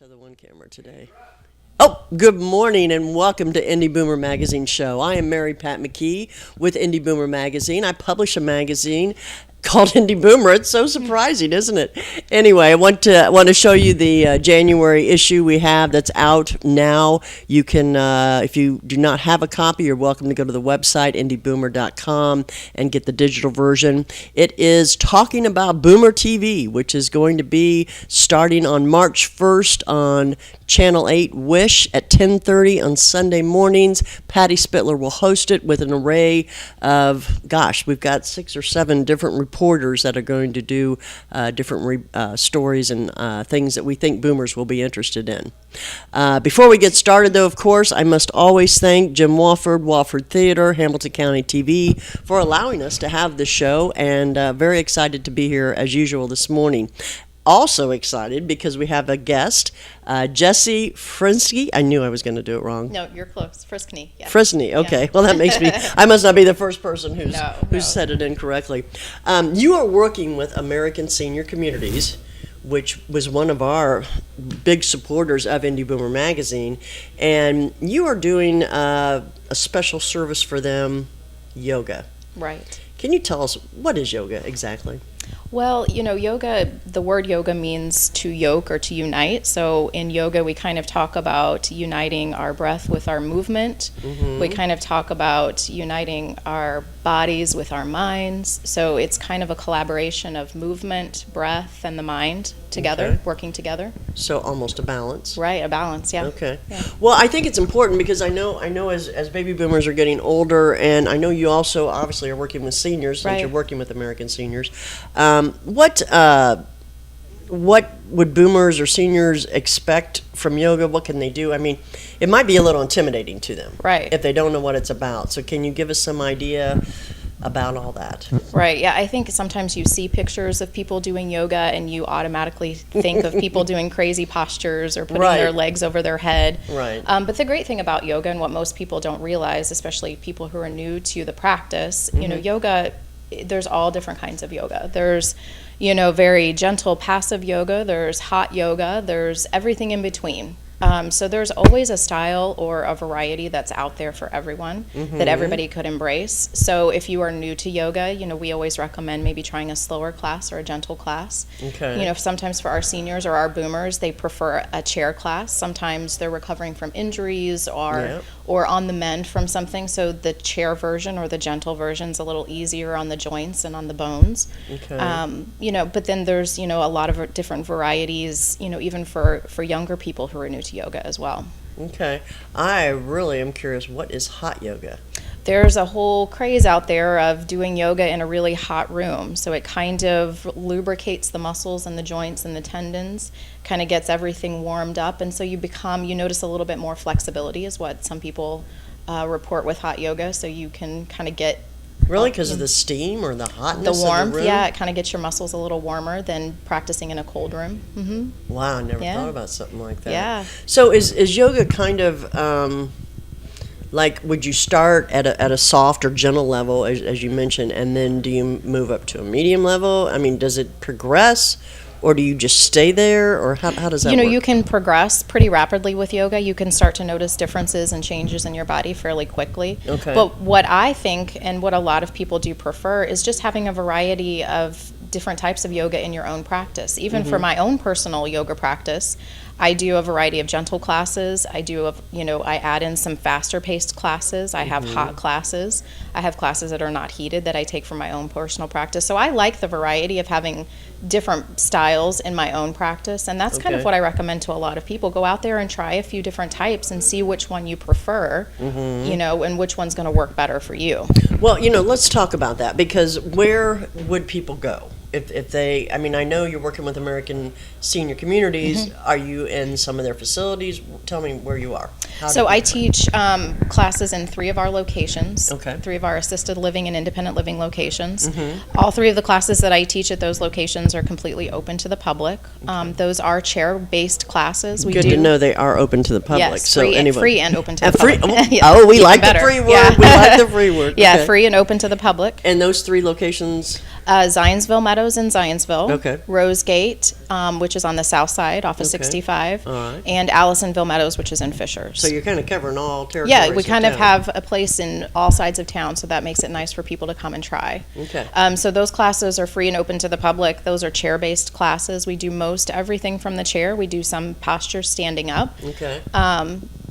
have the one camera today. Oh, good morning and welcome to Indie Boomer Magazine Show. I am Mary Pat McKee with Indie Boomer Magazine. I publish a magazine called Indie Boomer. It's so surprising, isn't it? Anyway, I want to show you the January issue we have that's out now. You can, if you do not have a copy, you're welcome to go to the website, indieboomer.com, and get the digital version. It is talking about Boomer TV, which is going to be starting on March 1st on Channel 8 Wish at 10:30 on Sunday mornings. Patty Spittler will host it with an array of, we've got 6 or 7 different reporters that are going to do different stories and things that we think boomers will be interested in. Before we get started, though, of course, I must always thank Jim Wofford Theater, Hamilton County TV, for allowing us to have this show, and very excited to be here as usual this morning. Also excited because we have a guest, Jesse Frinsky. I knew I was going to do it wrong. No, you're close. Friskney. Yeah. Friskney, okay. Yeah. Well, that makes me, I must not be the first person who's said it incorrectly. You are working with American Senior Communities, which was one of our big supporters of Indie Boomer Magazine, and you are doing a special service for them, yoga. Right. Can you tell us, what is yoga exactly? Well, yoga, the word yoga means to yoke or to unite. So in yoga, we kind of talk about uniting our breath with our movement. Mm-hmm. We kind of talk about uniting our bodies with our minds. So it's kind of a collaboration of movement, breath, and the mind together, working together. So almost a balance. Right, a balance, yeah. Okay. Yeah. Well, I think it's important because I know as baby boomers are getting older, and I know you also obviously are working with seniors, since you're working with American seniors. What would boomers or seniors expect from yoga? What can they do? I mean, it might be a little intimidating to them, right, if they don't know what it's about. So can you give us some idea about all that? Right, yeah, I think sometimes you see pictures of people doing yoga and you automatically think of people doing crazy postures or putting their legs over their head. Right. But the great thing about yoga, and what most people don't realize, especially people who are new to the practice, yoga, there's all different kinds of yoga. There's, very gentle passive yoga, there's hot yoga, there's everything in between. So there's always a style or a variety that's out there for everyone that everybody could embrace. So if you are new to yoga, we always recommend maybe trying a slower class or a gentle class. Okay. Sometimes for our seniors or our boomers, they prefer a chair class. Sometimes they're recovering from injuries or on the mend from something. So the chair version or the gentle version is a little easier on the joints and on the bones. Okay. But then there's, a lot of different varieties, even for younger people who are new to yoga as well. Okay. I really am curious, what is hot yoga? There's a whole craze out there of doing yoga in a really hot room. So it kind of lubricates the muscles and the joints and the tendons, kind of gets everything warmed up. And so you notice a little bit more flexibility is what some people report with hot yoga. So you can kind of get... Really? Because of the steam or the hotness the warmth, of the room? Yeah, it kind of gets your muscles a little warmer than practicing in a cold room. Mm-hmm. Wow, I never thought about something like that. Yeah. So is yoga kind of would you start at a soft or gentle level, as you mentioned, and then do you move up to a medium level? I mean, does it progress? Or do you just stay there, or how does that work? You can progress pretty rapidly with yoga. You can start to notice differences and changes in your body fairly quickly. Okay. But what I think, and what a lot of people do prefer, is just having a variety of different types of yoga in your own practice. Even for my own personal yoga practice, I do a variety of gentle classes. I add in some faster paced classes. I have hot classes. I have classes that are not heated that I take for my own personal practice. So I like the variety of having different styles in my own practice, and that's kind of what I recommend to a lot of people. Go out there and try a few different types and see which one you prefer, and which one's going to work better for you. Well, let's talk about that, because where would people go? If they, I mean, I know you're working with American Senior Communities. Are you in some of their facilities? Tell me where you are. So I teach classes in 3 of our locations, Okay. 3 of our assisted living and independent living locations. All 3 of the classes that I teach at those locations are completely open to the public. Those are chair-based classes. Good to know they are open to the public. Yes, so free and open to the public. We like the free word. Yeah. We like the free word. Yeah, free and open to the public. And those 3 locations? Zionsville, Meadows in Zionsville. Okay. Rosegate, which is on the south side off of Okay. 65. All right. And Allisonville Meadows, which is in Fishers. So you're kind of covering all territories. Yeah, we kind of town. have a place in all sides of town, so that makes it nice for people to come and try. Okay. So those classes are free and open to the public. Those are chair-based classes. We do most everything from the chair. We do some posture standing up. Okay.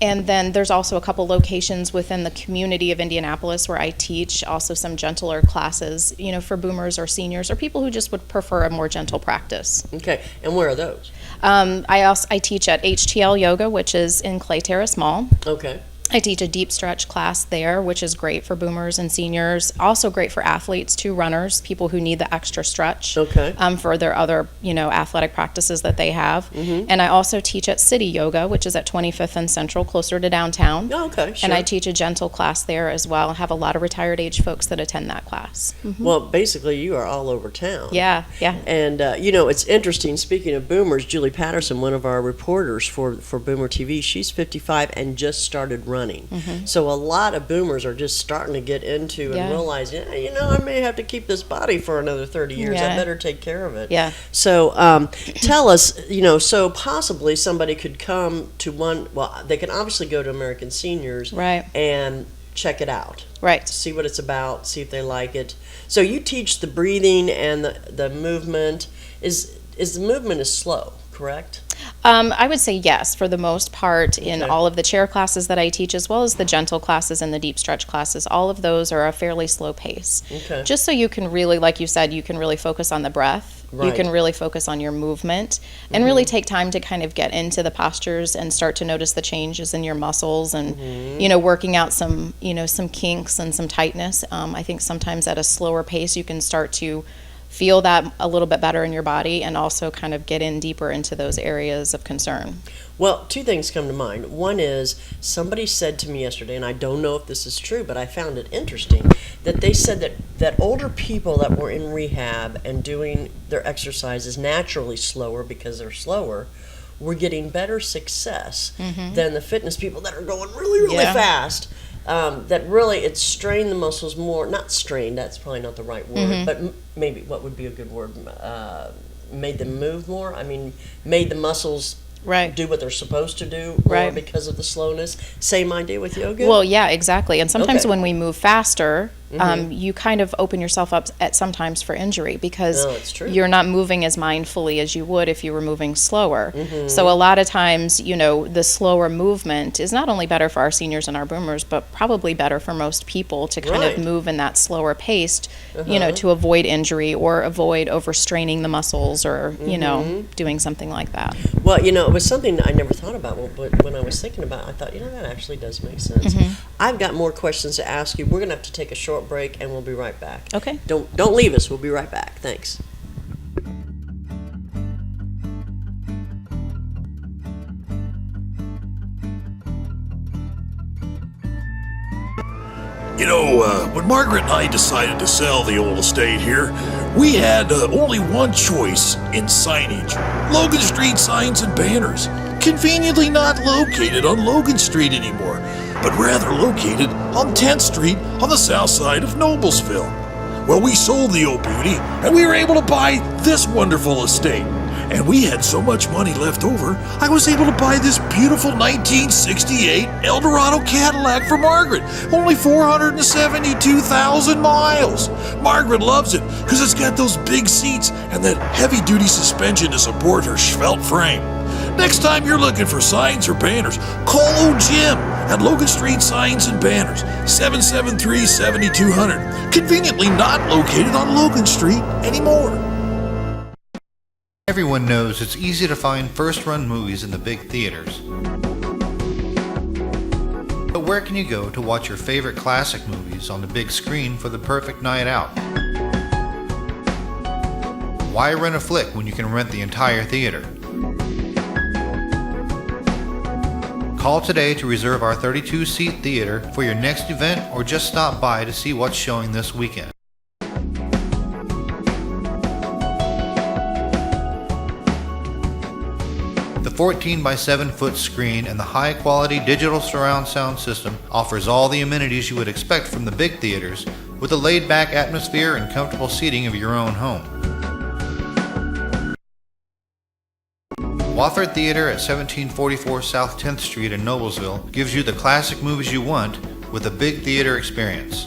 And then there's also a couple locations within the community of Indianapolis where I teach also some gentler classes, for boomers or seniors or people who just would prefer a more gentle practice. Okay. And where are those? I teach at HTL Yoga, which is in Clay Terrace Mall. Okay. I teach a deep stretch class there, which is great for boomers and seniors. Also great for athletes too, runners, people who need the extra stretch. Okay. For their other, athletic practices that they have. Mm-hmm. And I also teach at City Yoga, which is at 25th and Central, closer to downtown. Oh, okay. Sure. And I teach a gentle class there as well. I have a lot of retired age folks that attend that class. Well, basically, you are all over town. Yeah. And, it's interesting. Speaking of boomers, Julie Patterson, one of our reporters for Boomer TV, she's 55 and just started running. So a lot of boomers are just starting to get into and Yeah. realize, I may have to keep this body for another 30 years. I Yeah. better take care of it. Yeah. So tell us, so possibly somebody could come to they can obviously go to American Seniors Right. and check it out. Right. See what it's about, see if they like it. So you teach the breathing and the movement. Is the movement is slow, correct? I would say yes, for the most part, in Okay. all of the chair classes that I teach, as well as the gentle classes and the deep stretch classes. All of those are a fairly slow pace. Okay. Just so you can really, like you said, you can really focus on the breath. You Right. can really focus on your movement and really take time to kind of get into the postures and start to notice the changes in your muscles and, working out some, some kinks and some tightness. I think sometimes at a slower pace, you can start to feel that a little bit better in your body and also kind of get in deeper into those areas of concern. Well, two things come to mind. One is somebody said to me yesterday, and I don't know if this is true, but I found it interesting, that they said that older people that were in rehab and doing their exercises naturally slower because they're slower were getting better success than the fitness people that are going really, really Yeah. fast. That really it strained the muscles more. Not strained, that's probably not the right word, but maybe what would be a good word? Made them move more. I mean, made the muscles Right. do what they're supposed to do more Right. because of the slowness. Same idea with yoga? Well, yeah, exactly. And sometimes Okay. when we move faster, you kind of open yourself up at sometimes for injury because No, it's true. you're not moving as mindfully as you would if you were moving slower. So a lot of times, the slower movement is not only better for our seniors and our boomers, but probably better for most people to kind Right. of move in that slower pace, to avoid injury or avoid overstraining the muscles or, doing something like that. Well, it was something that I never thought about, but when I was thinking about it, I thought, that actually does make sense. I've got more questions to ask you. We're going to have to take a short break, and we'll be right back. Okay. Don't leave us. We'll be right back. Thanks. When Margaret and I decided to sell the old estate here, we had only one choice in signage. Logan Street signs and banners. Conveniently not located on Logan Street anymore, but rather located on 10th Street on the south side of Noblesville. Well, we sold the old beauty, and we were able to buy this wonderful estate. And we had so much money left over, I was able to buy this beautiful 1968 Eldorado Cadillac for Margaret. Only 472,000 miles. Margaret loves it because it's got those big seats and that heavy-duty suspension to support her svelte frame. Next time you're looking for signs or banners, call old Jim at Logan Street Signs and Banners, 773-7200. Conveniently not located on Logan Street anymore. Everyone knows it's easy to find first-run movies in the big theaters. But where can you go to watch your favorite classic movies on the big screen for the perfect night out? Why rent a flick when you can rent the entire theater? Call today to reserve our 32-seat theater for your next event or just stop by to see what's showing this weekend. The 14 by 7 foot screen and the high quality digital surround sound system offers all the amenities you would expect from the big theaters with a laid back atmosphere and comfortable seating of your own home. Wofford Theater at 1744 South 10th Street in Noblesville gives you the classic movies you want with a big theater experience.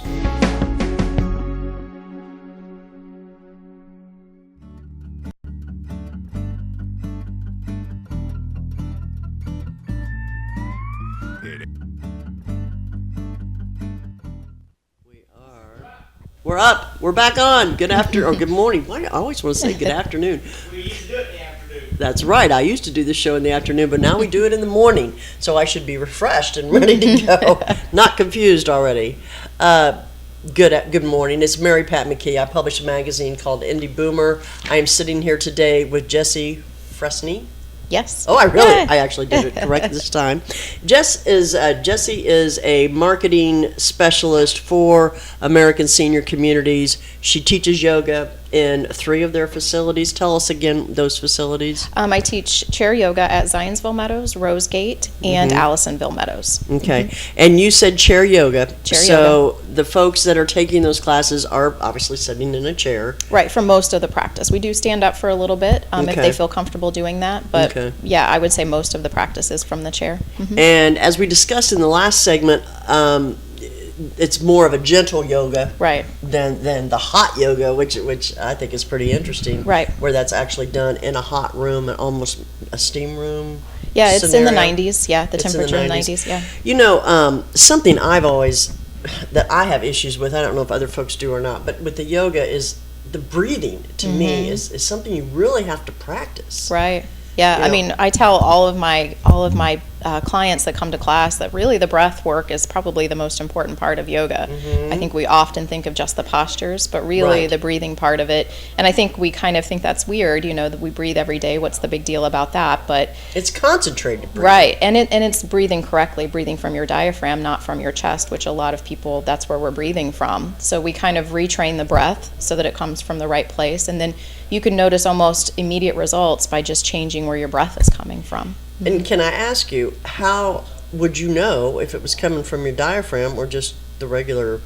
We're up. We're back on. Good afternoon or good morning. Why I always want to say good afternoon. We used to do it in the afternoon. That's right. I used to do the show in the afternoon, but now we do it in the morning. So I should be refreshed and ready to go. Not confused already. Good morning. It's Mary Pat McKee. I publish a magazine called Indie Boomer. I am sitting here today with Jessie Fresney. Yes. Oh, I actually did it correct this time. Jessie is a marketing specialist for American senior communities. She teaches yoga in 3 of their facilities. Tell us again those facilities. I teach chair yoga at Zionsville Meadows, Rosegate, and Allisonville Meadows. Okay. And you said chair yoga. Chair so the folks that are taking those classes are obviously sitting in a chair. Right, for most of the practice. We do stand up for a little bit if Okay. they feel comfortable doing that. But Okay. yeah, I would say most of the practice is from the chair. And as we discussed in the last segment, it's more of a gentle yoga Right. than the hot yoga, which I think is pretty interesting. Right. Where that's actually done in a hot room, almost a steam room. Yeah, it's in the scenario. 90s. Yeah, the It's in the temperature in the 90s. 90s. Yeah. You know, something that I have issues with, I don't know if other folks do or not, but with the yoga is the breathing, to me, is something you really have to practice. Right. Yeah. You I know. mean, I tell all of my clients that come to class that really the breath work is probably the most important part of yoga. I think we often think of just the postures, but really Right. the breathing part of it. And I think we kind of think that's weird, that we breathe every day. What's the big deal about that? But It's concentrated breathing. right, and it's breathing correctly, breathing from your diaphragm, not from your chest, which a lot of people, that's where we're breathing from. So we kind of retrain the breath so that it comes from the right place, and then you can notice almost immediate results by just changing where your breath is coming from. And can I ask you, how would you know if it was coming from your diaphragm or just the regular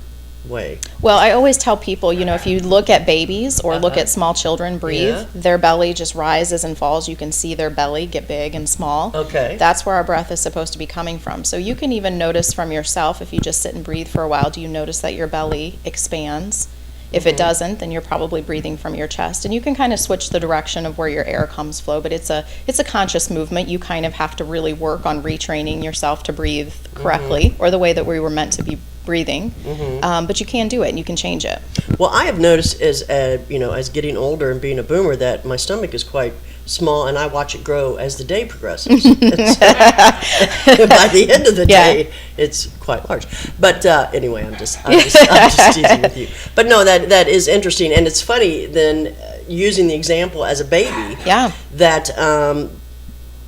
way? Well, I always tell people, if you look at babies or look at small children breathe, Yeah. their belly just rises and falls. You can see their belly get big and small. Okay. That's where our breath is supposed to be coming from. So you can even notice from yourself, if you just sit and breathe for a while, do you notice that your belly expands? If it doesn't, then you're probably breathing from your chest. And you can kind of switch the direction of where your air comes flow, but it's a conscious movement. You kind of have to really work on retraining yourself to breathe correctly, or the way that we were meant to be breathing. But you can do it, and you can change it. Well, I have noticed as getting older and being a boomer that my stomach is quite small, and I watch it grow as the day progresses. By the end of the day, it's quite large. But anyway, I'm just teasing with you. But no, that is interesting, and it's funny then using the example as a baby. Yeah. That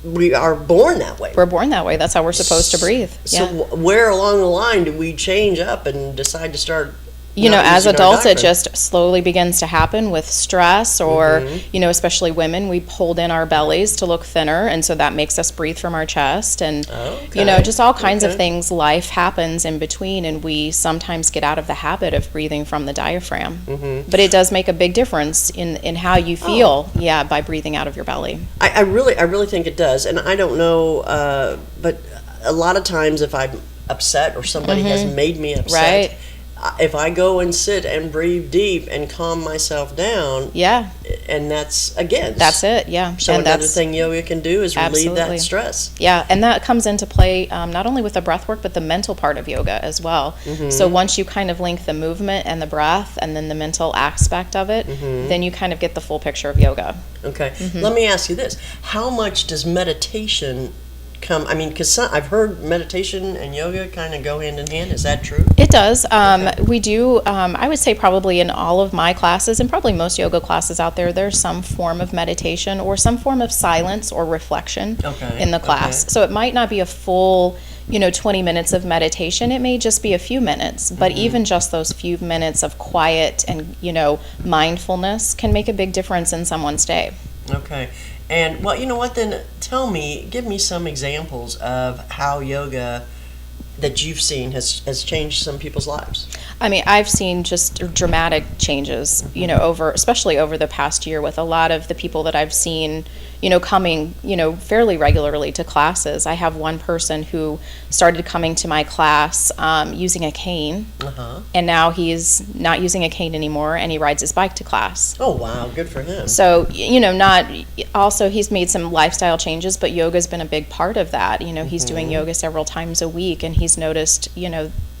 we are born that way. We're born that way. That's how we're supposed to breathe. So Yeah. where along the line do we change up and decide to start? As using our adults, it diaphragm? just slowly begins to happen with stress, or, especially women, we hold in our bellies to look thinner, and so that makes us breathe from our chest, and, just all kinds of things. Life happens in between, and we sometimes get out of the habit of breathing from the diaphragm. But it does make a big difference in how you feel, by breathing out of your belly. I really think it does, and I don't know, but a lot of times if I'm upset or somebody has made me upset, Right. If I go and sit and breathe deep and calm myself down, Yeah, and that's again, that's it, yeah. So And another that's- thing yoga can do is relieve Absolutely. that stress. Yeah, and that comes into play not only with the breath work, but the mental part of yoga as well. So once you kind of link the movement and the breath and then the mental aspect of it, then you kind of get the full picture of yoga. Okay, let me ask you this: how much does meditation come? I mean, because I've heard meditation and yoga kind of go hand in hand. Is that true? It does. We do, I would say probably in all of my classes, and probably most yoga classes out there, there's some form of meditation or some form of silence or reflection in the class. Okay. So it might not be a full 20 minutes of meditation. It may just be a few minutes, but even just those few minutes of quiet and, mindfulness can make a big difference in someone's day. Okay. And, well, you know what, then give me some examples of how yoga that you've seen has changed some people's lives. I mean, I've seen just dramatic changes, especially over the past year with a lot of the people that I've seen, coming, fairly regularly to classes. I have one person who started coming to my class using a cane, and now he's not using a cane anymore, and he rides his bike to class. Oh, wow, good for him. So, he's made some lifestyle changes, but yoga's been a big part of that. He's doing yoga several times a week, and he's noticed,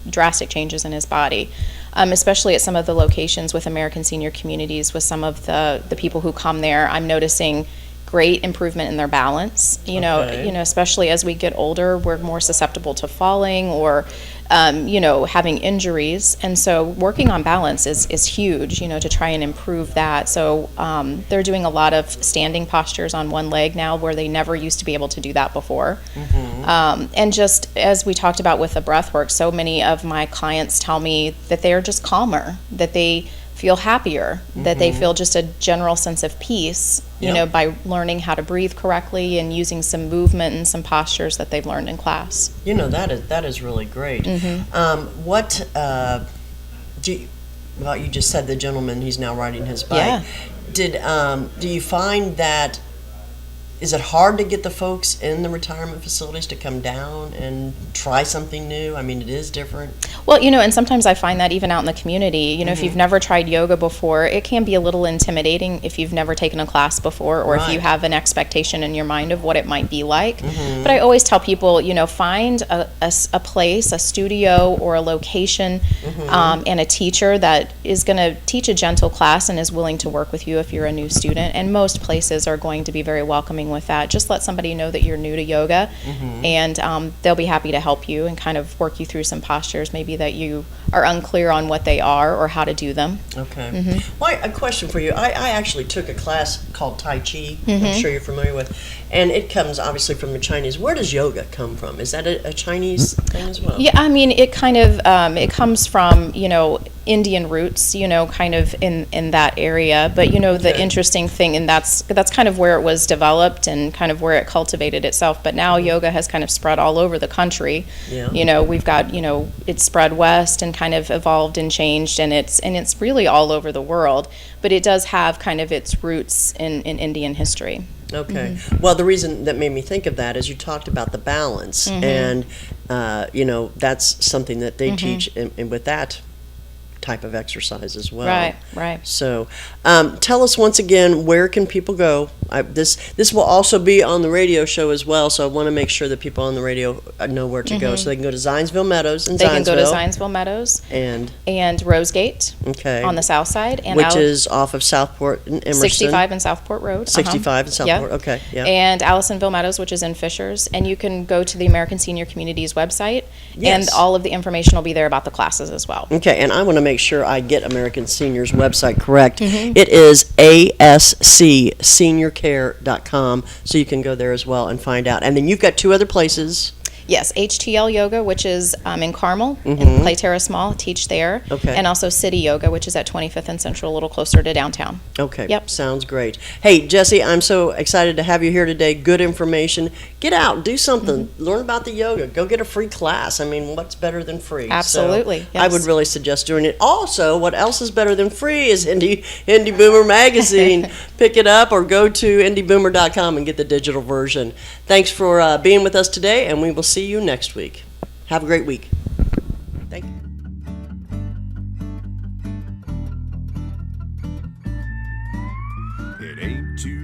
drastic changes in his body, especially at some of the locations with American Senior Communities. With some of the people who come there, I'm noticing great improvement in their balance. Especially as we get older, we're more susceptible to falling or having injuries, and so working on balance is huge, to try and improve that. So they're doing a lot of standing postures on one leg now, where they never used to be able to do that before. And just as we talked about with the breath work, so many of my clients tell me that they are just calmer, that they feel happier, that they feel just a general sense of peace, by learning how to breathe correctly and using some movement and some postures that they've learned in class. That is really great. What you just said the gentleman, he's now riding his bike. Do you find that, is it hard to get the folks in the retirement facilities to come down and try something new? I mean, it is different. Well, and sometimes I find that even out in the community, if you've never tried yoga before, it can be a little intimidating if you've never taken a class before, or if you have an expectation in your mind of what it might be like. But I always tell people, find a place, a studio or a location, and a teacher that is going to teach a gentle class and is willing to work with you if you're a new student. And most places are going to be very welcoming with that. Just let somebody know that you're new to yoga, and they'll be happy to help you and kind of work you through some postures maybe that you are unclear on what they are or how to do them. Okay. Well, a question for you. I actually took a class called Tai Chi, I'm sure you're familiar with, and it comes obviously from the Chinese. Where does yoga come from? Is that a Chinese thing as well? Yeah, I mean, it kind of, it comes from, Indian roots, kind of in that area. But, the interesting thing, and that's kind of where it was developed and kind of where it cultivated itself. But now yoga has kind of spread all over the country. We've got, it's spread west and kind of evolved and changed, and it's really all over the world. But it does have kind of its roots in Indian history. Okay. Well, the reason that made me think of that is you talked about the balance, and that's something that they teach in with that type of exercise as well. Right. So, tell us once again, where can people go? This will also be on the radio show as well, so I want to make sure that people on the radio know where to go. So they can go to Zionsville Meadows in Zionsville. They can go to Zionsville Meadows and Rosegate on the south side. And which is off of Southport and Emerson. 65 and Southport Road. 65 and Southport, okay. Yep. And Allisonville Meadows, which is in Fishers. And you can go to the American Senior Communities website, and all of the information will be there about the classes as well. Okay, and I want to make sure I get American Senior's website correct. It is ASCSeniorcare.com, so you can go there as well and find out. And then you've got two other places. Yes, HTL Yoga, which is in Carmel, in Clay Terrace Mall, teach there. Okay. And also City Yoga, which is at 25th and Central, a little closer to downtown. Okay. Yep. Sounds great. Hey, Jesse, I'm so excited to have you here today. Good information. Get out, do something. Learn about the yoga. Go get a free class. I mean, what's better than free? Absolutely. So yes. I would really suggest doing it. Also, what else is better than free is Indie Boomer magazine. Pick it up or go to indieboomer.com and get the digital version. Thanks for being with us today, and we will see you next week. Have a great week. Thank you. It ain't too